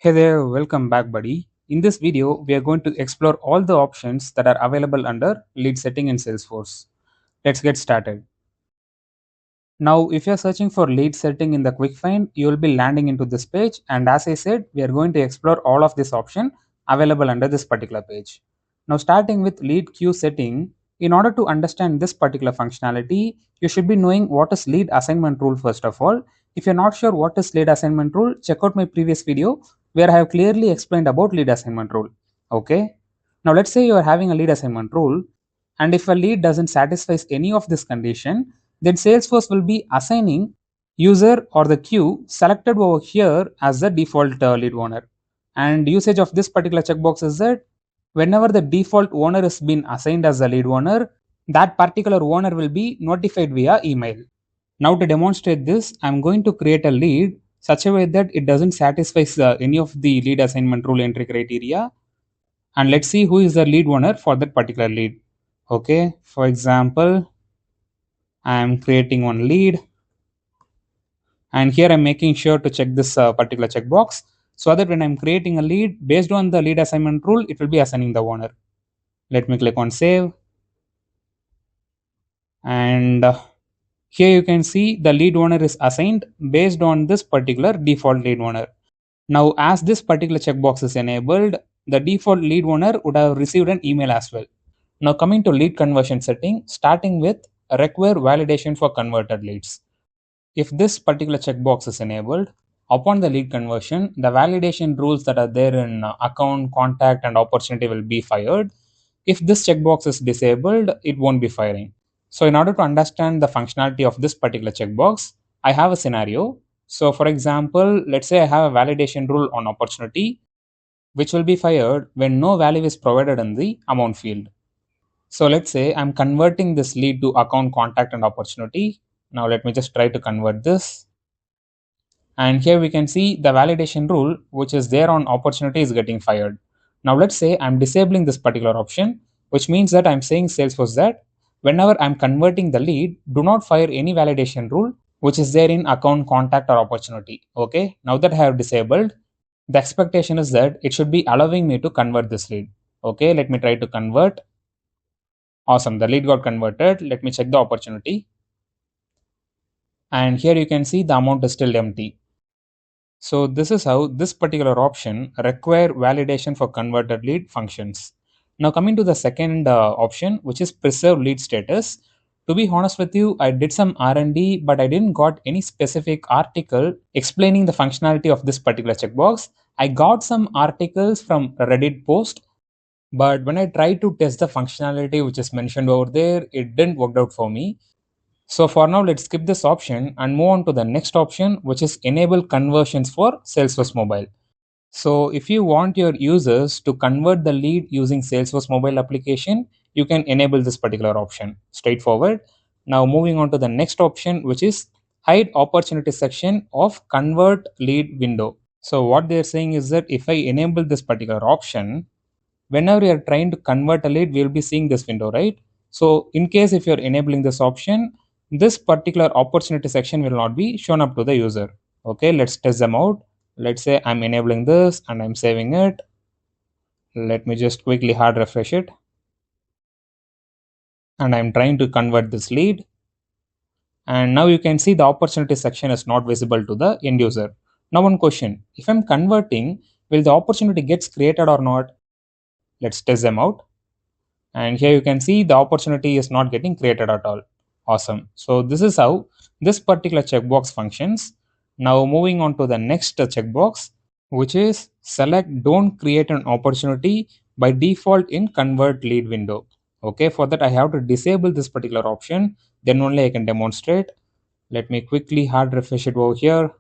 Hey there, welcome back, buddy. In this video, we are going to explore all the options that are available under lead setting in Salesforce. Let's get started. Now, if you're searching for lead setting in the quick find, you will be landing into this page. And as I said, we are going to explore all of this option available under this particular page. Now, starting with lead queue setting, in order to understand this particular functionality, you should be knowing what is lead assignment rule first of all. If you're not sure what is lead assignment rule, check out my previous video where I have clearly explained about lead assignment rule. Okay. Now, let's say you are having a lead assignment rule, and if a lead doesn't satisfy any of this condition, then Salesforce will be assigning user or the queue selected over here as the default lead owner. And usage of this particular checkbox is that whenever the default owner is been assigned as the lead owner, that particular owner will be notified via email. Now to demonstrate this, I'm going to create a lead such a way that it doesn't satisfy any of the lead assignment rule entry criteria. And let's see who is the lead owner for that particular lead. Okay, for example, I'm creating one lead, and here I'm making sure to check this particular checkbox so that when I'm creating a lead based on the lead assignment rule, it will be assigning the owner. Let me click on save, and here you can see the lead owner is assigned based on this particular default lead owner. Now, as this particular checkbox is enabled, the default lead owner would have received an email as well. Now, coming to lead conversion setting, starting with require validation for converted leads. If this particular checkbox is enabled, upon the lead conversion, the validation rules that are there in account, contact, and opportunity will be fired. If this checkbox is disabled, it won't be firing. So, in order to understand the functionality of this particular checkbox, I have a scenario. So, for example, let's say I have a validation rule on opportunity, which will be fired when no value is provided in the amount field. So let's say I'm converting this lead to account, contact, and opportunity. Now let me just try to convert this. And here we can see the validation rule, which is there on opportunity, is getting fired. Now let's say I'm disabling this particular option, which means that I'm saying Salesforce that whenever I'm converting the lead, do not fire any validation rule, which is there in account, contact, or opportunity. Okay. Now that I have disabled, the expectation is that it should be allowing me to convert this lead. Okay. Let me try to convert. Awesome. The lead got converted. Let me check the opportunity. And here you can see the amount is still empty. So this is how this particular option require validation for converted lead functions. Now coming to the second option, which is preserve lead status. To be honest with you, I did some R&D, but I didn't got any specific article explaining the functionality of this particular checkbox. I got some articles from a Reddit post, but when I tried to test the functionality which is mentioned over there, it didn't work out for me. So for now, let's skip this option and move on to the next option, which is enable conversions for Salesforce Mobile. So if you want your users to convert the lead using Salesforce Mobile application, you can enable this particular option. Straightforward. Now moving on to the next option, which is hide opportunity section of convert lead window. So what they're saying is that if I enable this particular option, whenever you're trying to convert a lead, we'll be seeing this window, right? So in case if you're enabling this option, this particular opportunity section will not be shown up to the user. Okay, let's test them out. Let's say I'm enabling this and I'm saving it. Let me just quickly hard refresh it. And I'm trying to convert this lead. And now you can see the opportunity section is not visible to the end user. Now one question, if I'm converting, will the opportunity gets created or not? Let's test them out. And here you can see the opportunity is not getting created at all. Awesome. So this is how this particular checkbox functions. Now moving on to the next checkbox, which is select don't create an opportunity by default in convert lead window. Okay, for that I have to disable this particular option, then only I can demonstrate. Let me quickly hard refresh it over here.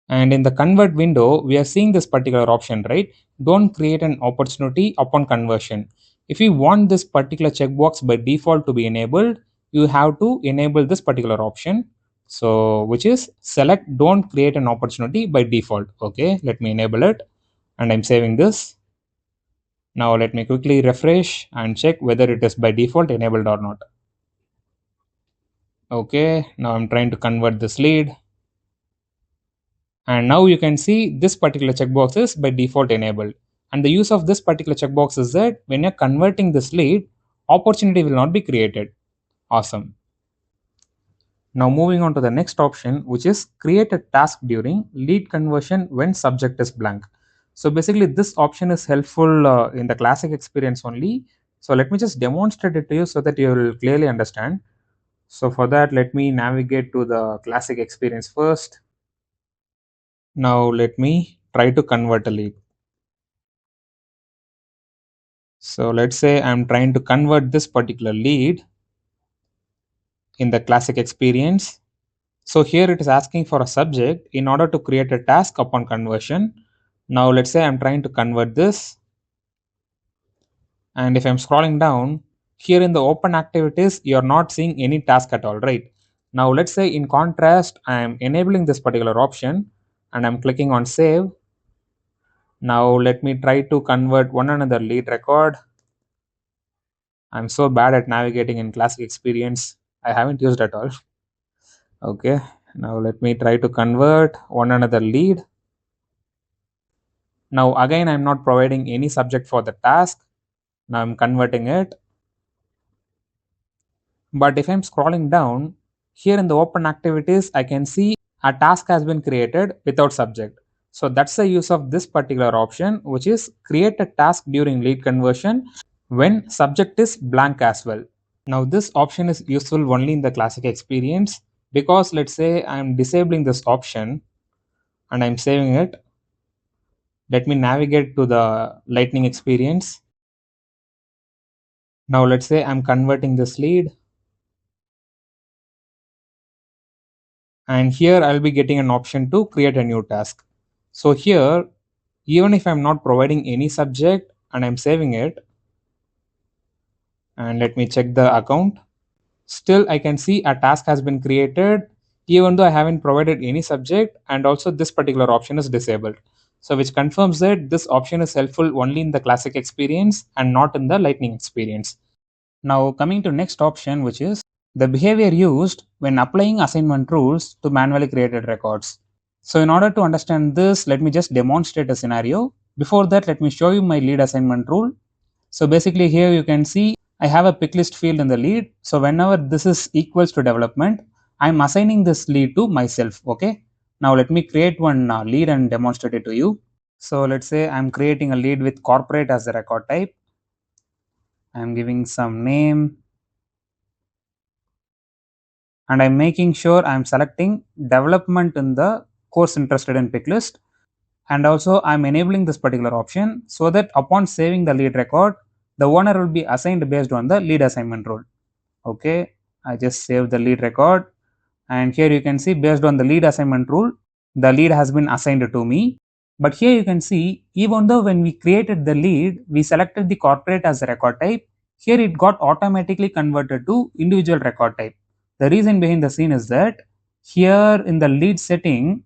And in the convert window, we are seeing this particular option, right? Don't create an opportunity upon conversion. If you want this particular checkbox by default to be enabled, you have to enable this particular option. So, which is select don't create an opportunity by default. Okay, let me enable it and I'm saving this. Now let me quickly refresh and check whether it is by default enabled or not. Okay, now I'm trying to convert this lead. And now you can see this particular checkbox is by default enabled. And the use of this particular checkbox is that when you're converting this lead, opportunity will not be created. Awesome. Now moving on to the next option, which is create a task during lead conversion when subject is blank. So basically this option is helpful in the classic experience only. So let me just demonstrate it to you so that you will clearly understand. So for that, let me navigate to the classic experience first. Now let me try to convert a lead. So let's say I'm trying to convert this particular lead in the classic experience. So here it is asking for a subject in order to create a task upon conversion. Now let's say I'm trying to convert this, and if I'm scrolling down, here in the open activities, you're not seeing any task at all, right? Now let's say in contrast, I'm enabling this particular option and I'm clicking on save. Now let me try to convert one another lead record. I'm so bad at navigating in classic experience. I haven't used at all. Okay, now let me try to convert one another lead. Now again, I'm not providing any subject for the task. Now I'm converting it. But if I'm scrolling down, here in the open activities, I can see a task has been created without subject. So that's the use of this particular option, which is create a task during lead conversion when subject is blank as well. Now this option is useful only in the classic experience because let's say I'm disabling this option and I'm saving it. Let me navigate to the lightning experience. Now let's say I'm converting this lead, and here I'll be getting an option to create a new task. So here, even if I'm not providing any subject and I'm saving it, and let me check the account, still I can see a task has been created even though I haven't provided any subject, and also this particular option is disabled. So which confirms that this option is helpful only in the classic experience and not in the lightning experience. Now coming to next option, which is the behavior used when applying assignment rules to manually created records. So in order to understand this, let me just demonstrate a scenario. Before that, let me show you my lead assignment rule. So basically here you can see I have a pick list field in the lead. So whenever this is equals to development, I'm assigning this lead to myself. Okay. Now let me create one lead and demonstrate it to you. So let's say I'm creating a lead with corporate as the record type. I'm giving some name, and I'm making sure I'm selecting development in the course interested in pick list. And also I'm enabling this particular option so that upon saving the lead record, the owner will be assigned based on the lead assignment rule. Okay, I just saved the lead record, and here you can see based on the lead assignment rule, the lead has been assigned to me. But here you can see, even though when we created the lead, we selected the corporate as a record type, here it got automatically converted to individual record type. The reason behind the scene is that here in the lead setting,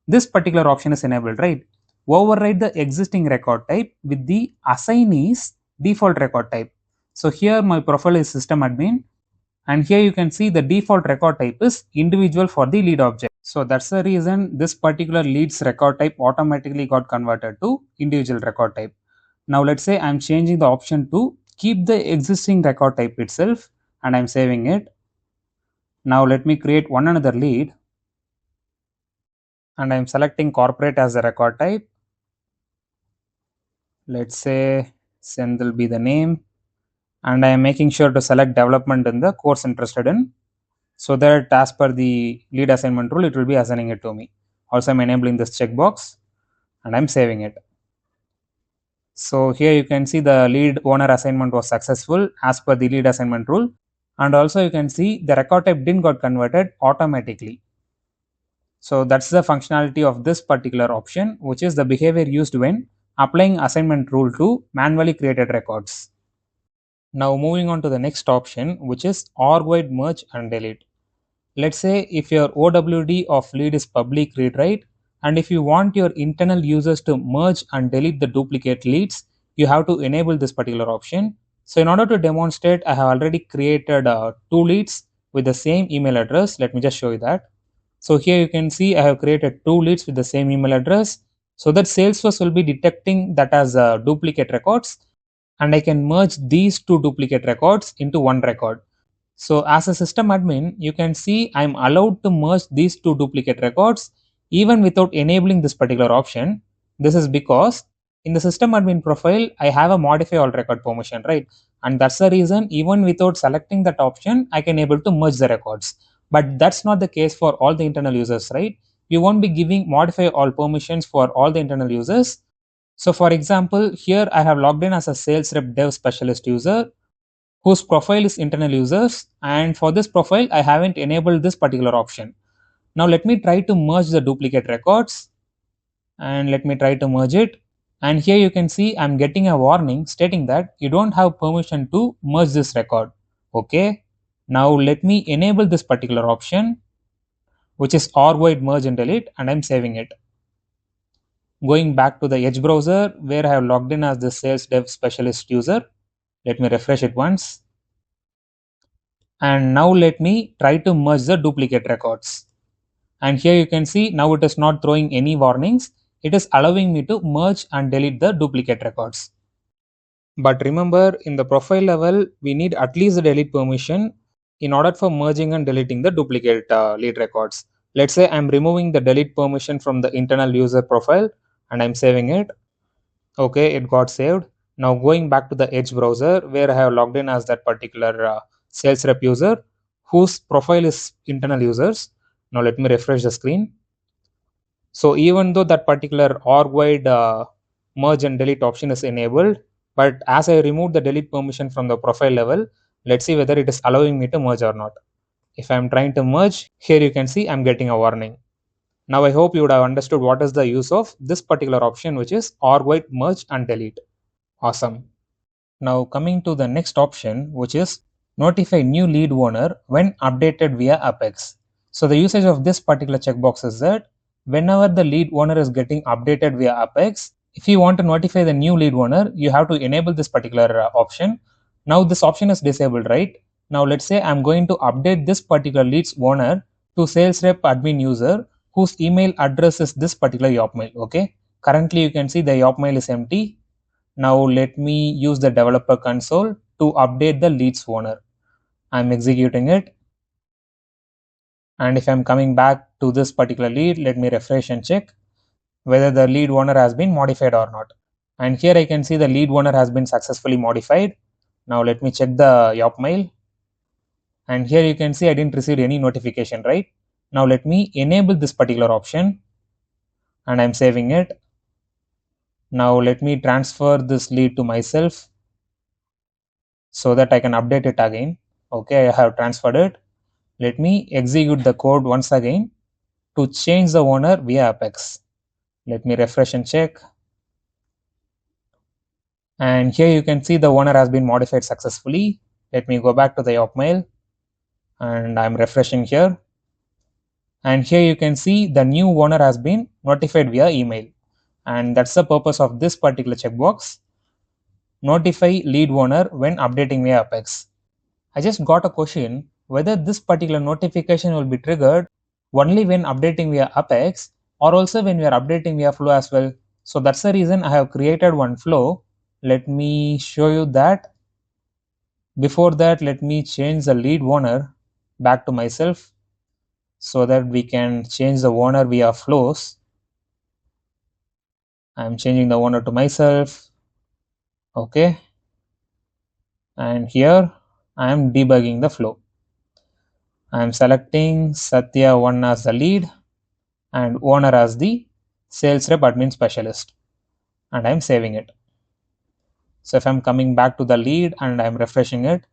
this particular option is enabled, right? Override the existing record type with the assignee's default record type. So here my profile is system admin, and here you can see the default record type is individual for the lead object. So that's the reason this particular leads record type automatically got converted to individual record type. Now let's say I'm changing the option to keep the existing record type itself, and I'm saving it. Now let me create one another lead, and I'm selecting corporate as the record type. Let's say send will be the name, and I am making sure to select development in the course interested in, so that as per the lead assignment rule, it will be assigning it to me. Also, I'm enabling this checkbox and I'm saving it. So here you can see the lead owner assignment was successful as per the lead assignment rule, and also you can see the record type didn't got converted automatically. So that's the functionality of this particular option, which is the behavior used when applying assignment rule to manually created records. Now moving on to the next option, which is org-wide merge and delete. Let's say if your OWD of lead is public read write, and if you want your internal users to merge and delete the duplicate leads, you have to enable this particular option. So in order to demonstrate, I have already created two leads with the same email address. Let me just show you that. So here you can see I have created two leads with the same email address, so that Salesforce will be detecting that as duplicate records, and I can merge these two duplicate records into one record. So as a system admin, you can see I'm allowed to merge these two duplicate records even without enabling this particular option. This is because in the system admin profile, I have a modify all record permission, right? And that's the reason even without selecting that option, I can able to merge the records. But that's not the case for all the internal users, right? You won't be giving modify all permissions for all the internal users. So for example, here I have logged in as a sales rep dev specialist user whose profile is internal users, and for this profile I haven't enabled this particular option. Now let me try to merge the duplicate records, and let me try to merge it, and here you can see I'm getting a warning stating that you don't have permission to merge this record. Okay, now let me enable this particular option, which is R wide merge and delete, and I'm saving it. Going back to the Edge browser where I have logged in as the sales dev specialist user, let me refresh it once, and now let me try to merge the duplicate records. And here you can see now it is not throwing any warnings, it is allowing me to merge and delete the duplicate records. But remember, in the profile level we need at least the delete permission in order for merging and deleting the duplicate lead records. Let's say I'm removing the delete permission from the internal user profile and I'm saving it. Okay, it got saved. Now going back to the Edge browser where I have logged in as that particular sales rep user whose profile is internal users. Now let me refresh the screen. So even though that particular org wide merge and delete option is enabled, but as I remove the delete permission from the profile level, let's see whether it is allowing me to merge or not. If I'm trying to merge, here you can see I'm getting a warning. Now I hope you would have understood what is the use of this particular option, which is org wide merge and delete. Awesome. Now coming to the next option, which is notify new lead owner when updated via Apex. So the usage of this particular checkbox is that whenever the lead owner is getting updated via Apex, if you want to notify the new lead owner, you have to enable this particular option. Now this option is disabled, right? Now let's say I'm going to update this particular lead's owner to sales rep admin user whose email address is this particular Yopmail. Okay. Currently you can see the Yopmail is empty. Now let me use the developer console to update the leads owner. I'm executing it. And if I'm coming back to this particular lead, let me refresh and check whether the lead owner has been modified or not. And here I can see the lead owner has been successfully modified. Now let me check the Yop mail. And here you can see I didn't receive any notification, right? Now let me enable this particular option and I'm saving it. Now let me transfer this lead to myself so that I can update it again. Okay, I have transferred it. Let me execute the code once again to change the owner via Apex. Let me refresh and check. And here you can see the owner has been modified successfully. Let me go back to the Yopmail and I'm refreshing here. And here you can see the new owner has been notified via email. And that's the purpose of this particular checkbox. Notify lead owner when updating via Apex. I just got a question whether this particular notification will be triggered only when updating via Apex or also when we are updating via Flow as well. So that's the reason I have created one flow. Let me show you that. Before that, let me change the lead owner back to myself so that we can change the owner via flows. I'm changing the owner to myself. Okay. And here I am debugging the flow. I am selecting Satya1 as the lead and owner as the sales rep admin specialist, and I'm saving it. So if I'm coming back to the lead and I'm refreshing it,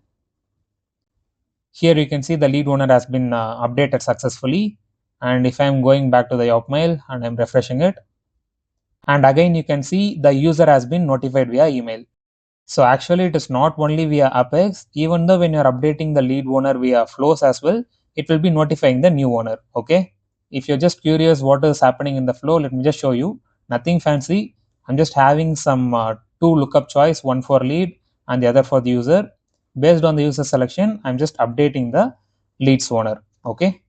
here you can see the lead owner has been updated successfully. And if I'm going back to the Yopmail and I'm refreshing it, and again you can see the user has been notified via email. So actually it is not only via Apex, even though when you're updating the lead owner via flows as well, it will be notifying the new owner. Okay. If you're just curious what is happening in the flow, let me just show you. Nothing fancy. I'm just having some two lookup choice, one for lead and the other for the user. Based on the user selection, I'm just updating the leads owner. Okay.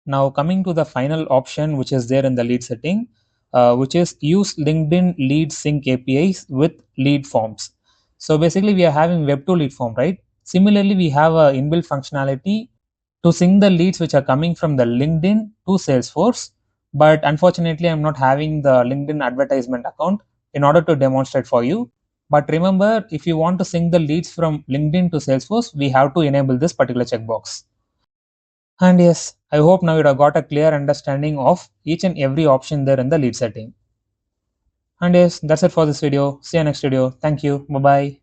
Now coming to the final option which is there in the lead setting, which is use LinkedIn lead sync APIs with lead forms. So basically we are having web to lead form, right? Similarly, we have a inbuilt functionality to sync the leads which are coming from the LinkedIn to Salesforce. But unfortunately, I'm not having the LinkedIn advertisement account in order to demonstrate for you. But remember, if you want to sync the leads from LinkedIn to Salesforce, we have to enable this particular checkbox. And yes, I hope now you have got a clear understanding of each and every option there in the lead setting. And yes, that's it for this video. See you next video. Thank you. Bye bye.